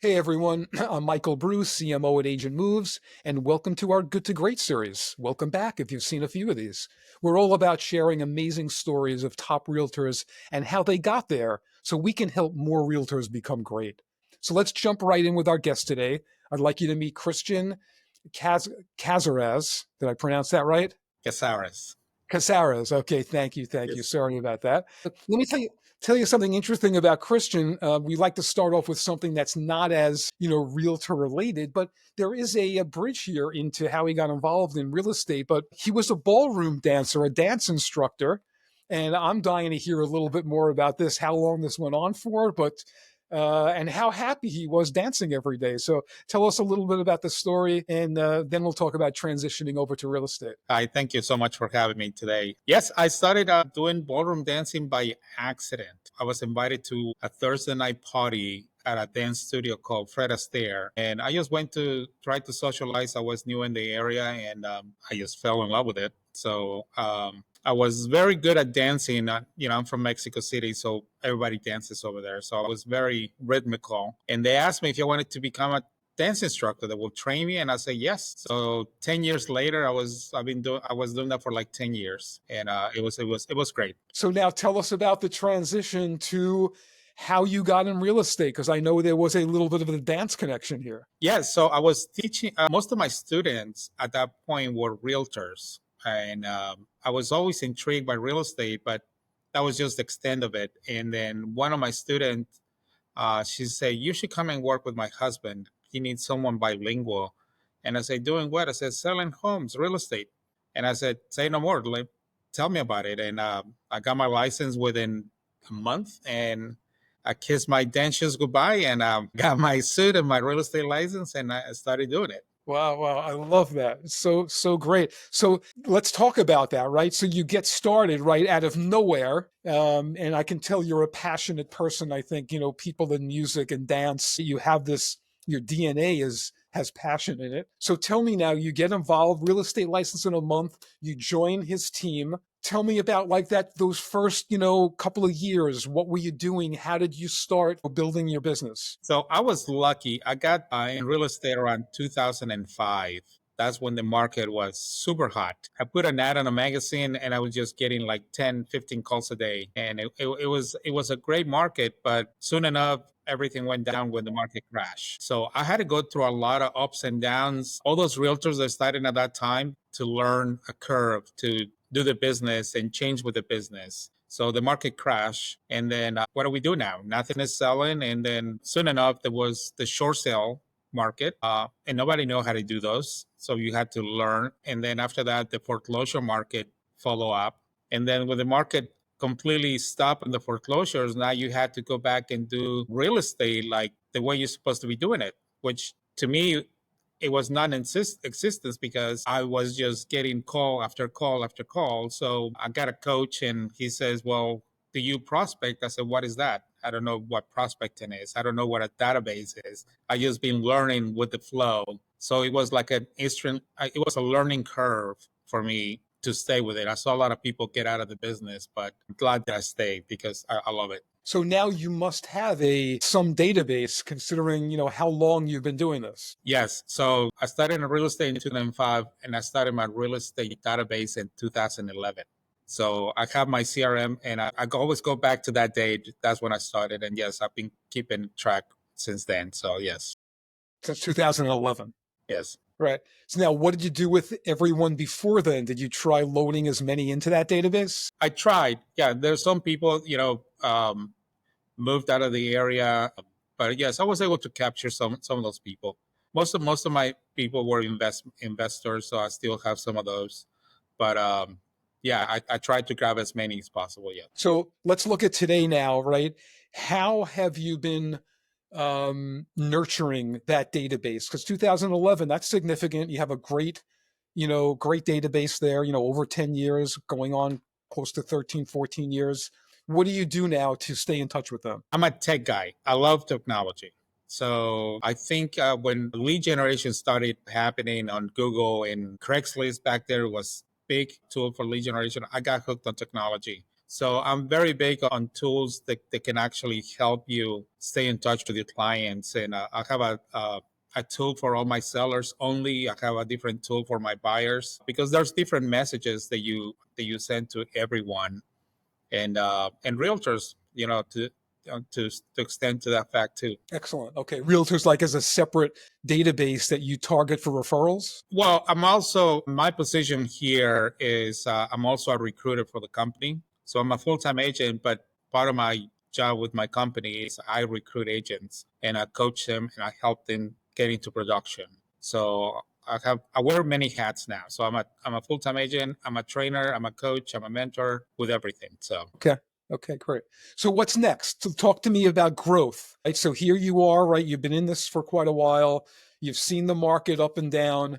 Hey everyone, I'm Michael Bruce, CMO at Agent Moves, and welcome to our Good to Great series. Welcome back if you've seen a few of these. We're all about sharing amazing stories of top realtors and how they got there so we can help more realtors become great. So let's jump right in with our guest today. I'd like you to meet Christian Cazares. Did I pronounce that right? Cazares. Casares. Okay, thank you, thank you. Yes. Sorry about that. Let me tell you something interesting about Christian. We like to start off with something that's not as realtor related, but there is a bridge here into how he got involved in real estate. But he was a ballroom dancer, a dance instructor, and I'm dying to hear a little bit more about this, how long this went on for, but and how happy he was dancing every day. So tell us a little bit about the story, and then we'll talk about transitioning over to real estate. Hi, thank you so much for having me today. Yes, I started doing ballroom dancing by accident. I was invited to a Thursday night party at a dance studio called Fred Astaire. And I just went to try to socialize. I was new in the area and I just fell in love with it. So I was very good at dancing. I'm from Mexico City, so everybody dances over there. So I was very rhythmical. And they asked me if I wanted to become a dance instructor that will train me, and I say yes. So 10 years later, I was doing that for like 10 years, and it was great. So now tell us about the transition to how you got in real estate, because I know there was a little bit of a dance connection here. Yes, so I was teaching. Most of my students at that point were realtors, and I was always intrigued by real estate, but that was just the extent of it. And then one of my students, she said, "You should come and work with my husband. He needs someone bilingual." And I said, "Doing what?" I said, "Selling homes, real estate." And I said, "Say no more. Tell me about it." And I got my license within a month, and I kissed my dentures goodbye, and got my suit and my real estate license, and I started doing it. Wow, wow, I love that. It's so great. So let's talk about that, right? So you get started right out of nowhere, and I can tell you're a passionate person. I think people in music and dance, you have this. Your DNA has passion in it. So tell me now, you get involved, real estate license in a month. You join his team. Tell me about like that those first couple of years. What were you doing? How did you start building your business? So I was lucky. I got in real estate around 2005. That's when the market was super hot. I put an ad on a magazine and I was just getting like 10, 15 calls a day. And it was a great market, but soon enough, everything went down when the market crashed. So I had to go through a lot of ups and downs. All those realtors that started at that time to learn a curve, to do the business and change with the business. So the market crashed. And then what do we do now? Nothing is selling. And then soon enough, there was the short sale market, and nobody knew how to do those. So you had to learn. And then after that, the foreclosure market follow up. And then when the market completely stopped in the foreclosures, now you had to go back and do real estate like the way you're supposed to be doing it, which to me, it was non existence because I was just getting call after call after call. So I got a coach and he says, "Well, do you prospect?" I said, "What is that? I don't know what prospecting is. I don't know what a database is. I just been learning with the flow." So it was like it was a learning curve for me to stay with it. I saw a lot of people get out of the business, but I'm glad that I stayed because I love it. So now you must have a some database considering, how long you've been doing this. Yes. So I started in real estate in 2005 and I started my real estate database in 2011. So I have my CRM and I always go back to that date. That's when I started. And yes, I've been keeping track since then. So yes, Since 2011. yes. Right. So now what did you do with everyone before then? Did you try loading as many into that database? I tried. Yeah, there's some people, moved out of the area. But yes, I was able to capture some of those people. Most of my people were investors, so I still have some of those. But yeah, I tried to grab as many as possible. Yeah. So let's look at today now, right? How have you been nurturing that database? Because 2011, that's significant. You have a great database there, over 10 years, going on close to 13, 14 years. What do you do now to stay in touch with them? I'm a tech guy. I love technology. So I think when lead generation started happening on Google and Craigslist back there was big tool for lead generation, I got hooked on technology. So I'm very big on tools that can actually help you stay in touch with your clients. And I have a tool for all my sellers only. I have a different tool for my buyers because there's different messages that you send to everyone, and realtors, to extend to that fact too. Excellent. Okay. Realtors like as a separate database that you target for referrals? Well, my position here is I'm also a recruiter for the company. So I'm a full time agent, but part of my job with my company is I recruit agents and I coach them and I help them get into production. So I wear many hats now. So I'm a full time agent. I'm a trainer. I'm a coach. I'm a mentor with everything. So Okay. Okay, great. So what's next? So talk to me about growth. Right. So here you are, right? You've been in this for quite a while. You've seen the market up and down.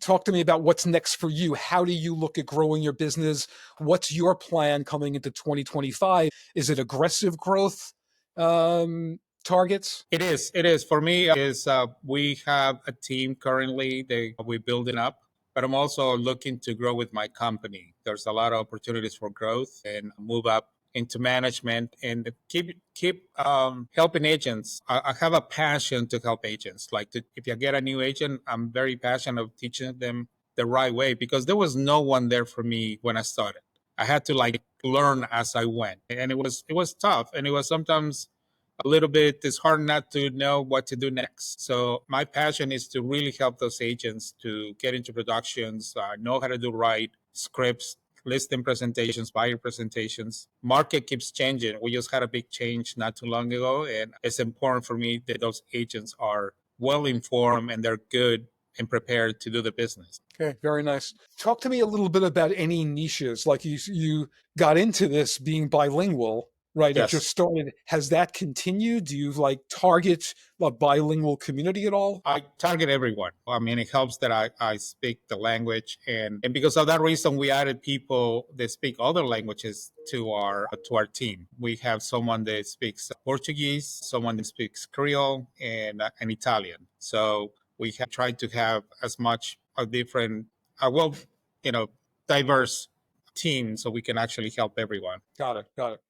Talk to me about what's next for you. How do you look at growing your business? What's your plan coming into 2025? Is it aggressive growth targets? it is. It is for me. Is We have a team currently that we're building up, but I'm also looking to grow with my company. There's a lot of opportunities for growth and move up into management and keep helping agents. I have a passion to help agents. If you get a new agent, I'm very passionate of teaching them the right way because there was no one there for me when I started. I had to learn as I went, and it was tough, and it was sometimes a little bit, it's hard not to know what to do next. So my passion is to really help those agents to get into productions, know how to do right scripts, listing presentations, buyer presentations. Market keeps changing. We just had a big change not too long ago, and it's important for me that those agents are well informed and they're good and prepared to do the business. Okay, very nice. Talk to me a little bit about any niches. Like you got into this being bilingual, right? It just Yes. started. Has that continued? Do you like target a bilingual community at all? I target everyone. I mean, it helps that I speak the language, and because of that reason, we added people that speak other languages to our team. We have someone that speaks Portuguese, someone that speaks Creole, and Italian. So we have tried to have as much a different, well, you know, diverse team so we can actually help everyone. Got it. Got it.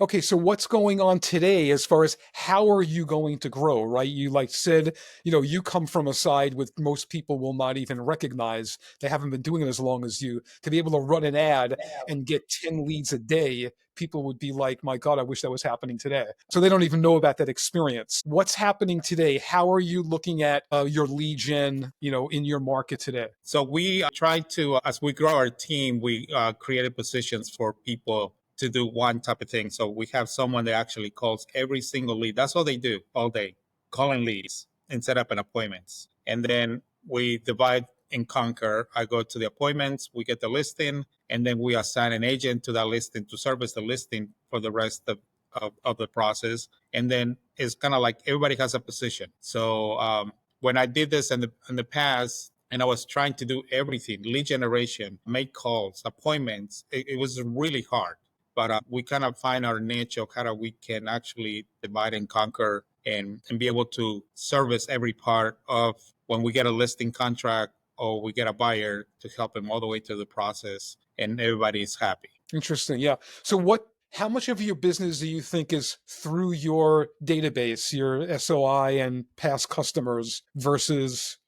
Okay, so what's going on today as far as how are you going to grow, right? You like said, you come from a side with most people will not even recognize. They haven't been doing it as long as you. To be able to run an ad and get 10 leads a day, people would be like, my God, I wish that was happening today. So they don't even know about that experience. What's happening today? How are you looking at your lead gen, in your market today? So we try to, as we grow our team, we created positions for people to do one type of thing. So we have someone that actually calls every single lead. That's all they do all day, calling leads and set up an appointments. And then we divide and conquer. I go to the appointments, we get the listing, and then we assign an agent to that listing to service the listing for the rest of the process. And then it's kind of like everybody has a position. So when I did this in the past, and I was trying to do everything, lead generation, make calls, appointments. It was really hard, but we kind of find our niche of how we can actually divide and conquer and be able to service every part of when we get a listing contract or we get a buyer to help them all the way through the process and everybody's happy. Interesting. Yeah. So how much of your business do you think is through your database, your SOI and past customers versus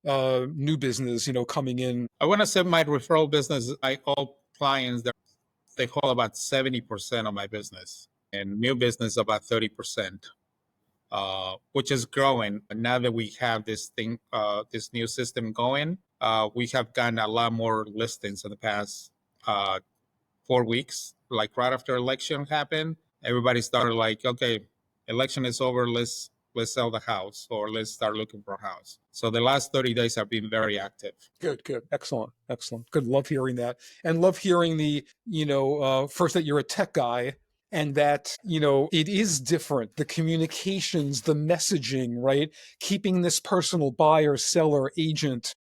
new business, coming in? I want to say my referral business, my old clients, they hold about 70% of my business and new business about 30%. Which is growing. Now that we have this new system going, we have gotten a lot more listings in the past uh, 4 weeks. Like right after election happened, everybody started like, okay, election is over. Let's sell the house or let's start looking for a house. So the last 30 days have been very active. Good, good. Excellent, excellent. Good. Love hearing that. And love hearing first that you're a tech guy and that, it is different. The communications, the messaging, right? Keeping this personal buyer, seller, agent,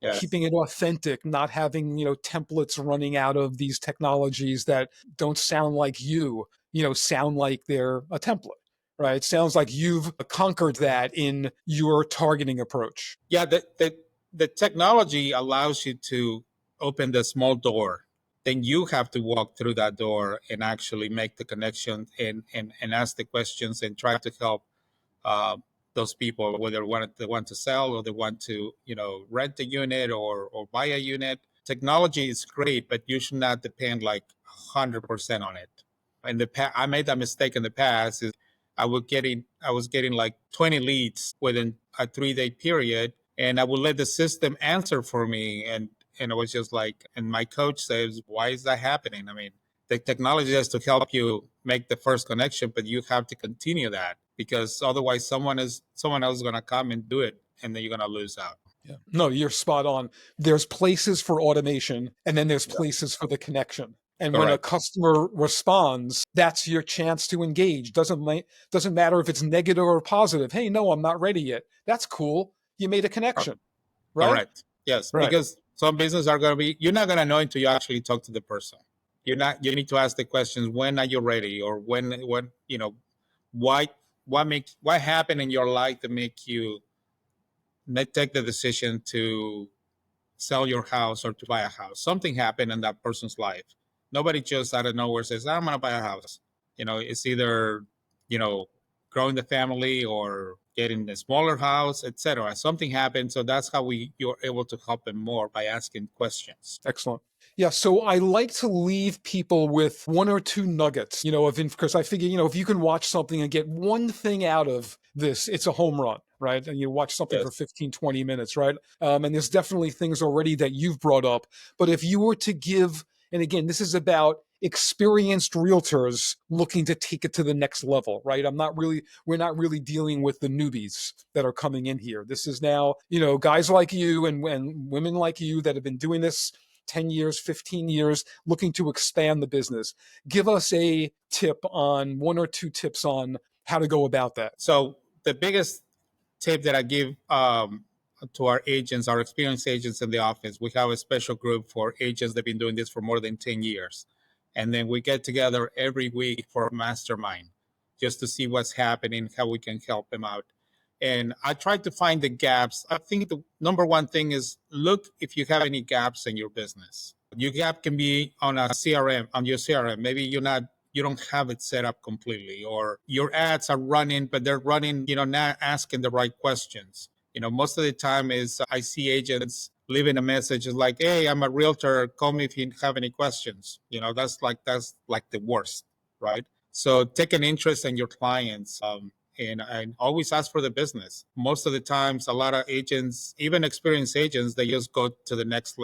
Yes. keeping it authentic, not having, templates running out of these technologies that don't sound like sound like they're a template, right? It sounds like you've conquered that in your targeting approach. Yeah, the technology allows you to open the small door then you have to walk through that door and actually make the connection and ask the questions and try to help uh, those people, whether they want to sell or they want to, rent a unit or buy a unit. Technology is great, but you should not depend like 100% on it. In the past, I made that mistake in the past. Is I was getting like 20 leads within a 3 day period, and I would let the system answer for me, and I was just like, and my coach says, why is that happening? I mean, the technology has to help you make the first connection, but you have to continue that because otherwise someone else is going to come and do it, and then you're going to lose out. Yeah. No, you're spot on. There's places for automation and then there's Yeah. places for the connection. And when a Correct. customer responds, that's your chance to engage. Doesn't matter if it's negative or positive. Hey, no, I'm not ready yet. That's cool. You made a connection, right? Correct. Yes, Right. because some businesses are going to be, you're not going to know until you actually talk to the person. You need to ask the questions, when are you ready? Or when, why, what happened in your life to make you take the decision to sell your house or to buy a house? Something happened in that person's life. Nobody just out of nowhere says, I'm going to buy a house. It's either, you know, growing the family or getting a smaller house, etc. Something happened. So that's how you're able to help them more by asking questions. Excellent. Yeah, so I like to leave people with one or two nuggets, of because I figure, if you can watch something and get one thing out of this, it's a home run, right? And you watch something for Yes. 15, 20 minutes, right? And there's definitely things already that you've brought up. But if you were to give, and again, this is about experienced realtors looking to take it to the next level, right? We're not really dealing with the newbies that are coming in here. This is now, guys like you and women like you that have been doing this 10 years, 15 years, looking to expand the business. Give us a tip on one or two tips on how to go about that. So the biggest tip that I give to our agents, our experienced agents in the office, we have a special group for agents that have been doing this for more than 10 years. And then we get together every week for a mastermind just to see what's happening, how we can help them out. And I try to find the gaps. I think the number one thing is look if you have any gaps in your business. Your gap can be on a CRM, on your CRM. Maybe you don't have it set up completely, or your ads are running, but they're running, not asking the right questions. Most of the time is I see agents leaving a message is like, hey, I'm a realtor. Call me if you have any questions. That's like the worst, right? So take an interest in your clients. And always ask for the business. Most of the times, a lot of agents, even experienced agents, they just go to the next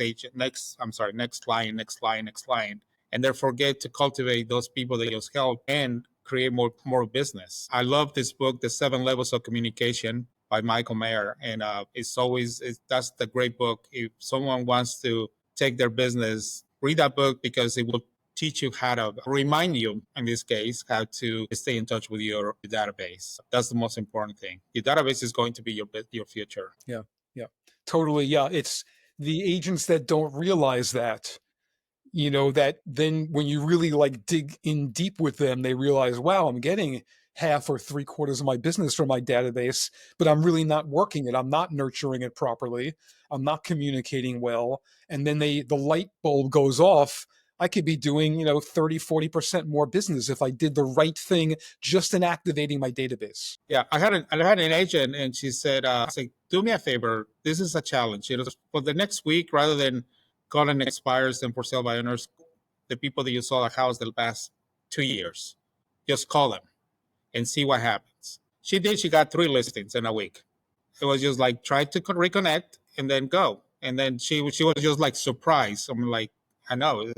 agent, next client, next client, and they forget to cultivate those people that just help and create more business. I love this book, The 7 Levels of Communication by Michael Mayer, and that's the great book. If someone wants to take their business, read that book because it will teach you how to remind you, in this case, how to stay in touch with your database. That's the most important thing. Your database is going to be your future. Yeah, yeah, totally. Yeah, it's the agents that don't realize that that then when you really like dig in deep with them, they realize, wow, I'm getting half or three quarters of my business from my database, but I'm really not working it. I'm not nurturing it properly. I'm not communicating well. And then the light bulb goes off. I could be doing, 30, 40% more business if I did the right thing just in activating my database. Yeah, I had an agent, and she said, do me a favor. This is a challenge. For the next week, rather than calling expires and for sale by owners, the people that you saw the house the past 2 years, just call them and see what happens. She did. She got 3 listings in a week. It was just like try to reconnect and then go. And then she was just like surprised. I'm like, I know,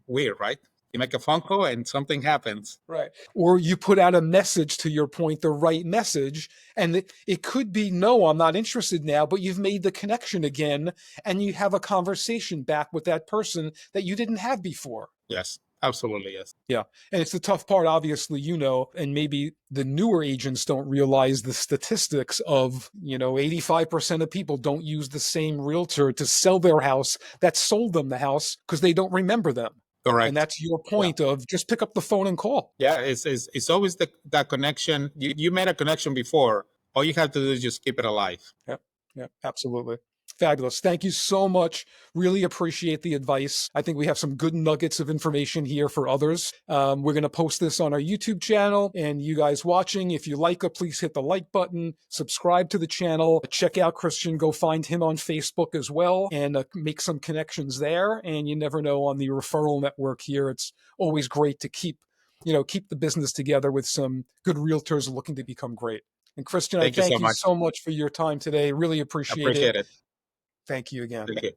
weird, right? You make a phone call and something happens. Right. Or you put out a message, to your point, the right message, and it could be, no, I'm not interested now, but you've made the connection again and you have a conversation back with that person that you didn't have before. Yes, absolutely, yes. Yeah. And it's the tough part, obviously, and maybe the newer agents don't realize the statistics of, 85% of people don't use the same realtor to sell their house that sold them the house because they don't remember them. And Correct. that's your Yeah. point of just pick up the phone and call. Yeah, it's always that connection. You made a connection before. All you have to do is just keep it alive. Yeah. Yeah, absolutely. Fabulous. Thank you so much. Really appreciate the advice. I think we have some good nuggets of information here for others. We're going to post this on our YouTube channel. And you guys watching, if you like it, please hit the like button, subscribe to the channel, check out Christian, go find him on Facebook as well, and make some connections there. And you never know, on the referral network here, it's always great to keep the business together with some good realtors looking to become great. And Christian, I Thank you thank so you much. so much for your time today. Really appreciate it. Appreciate it. Thank you again. Thank you.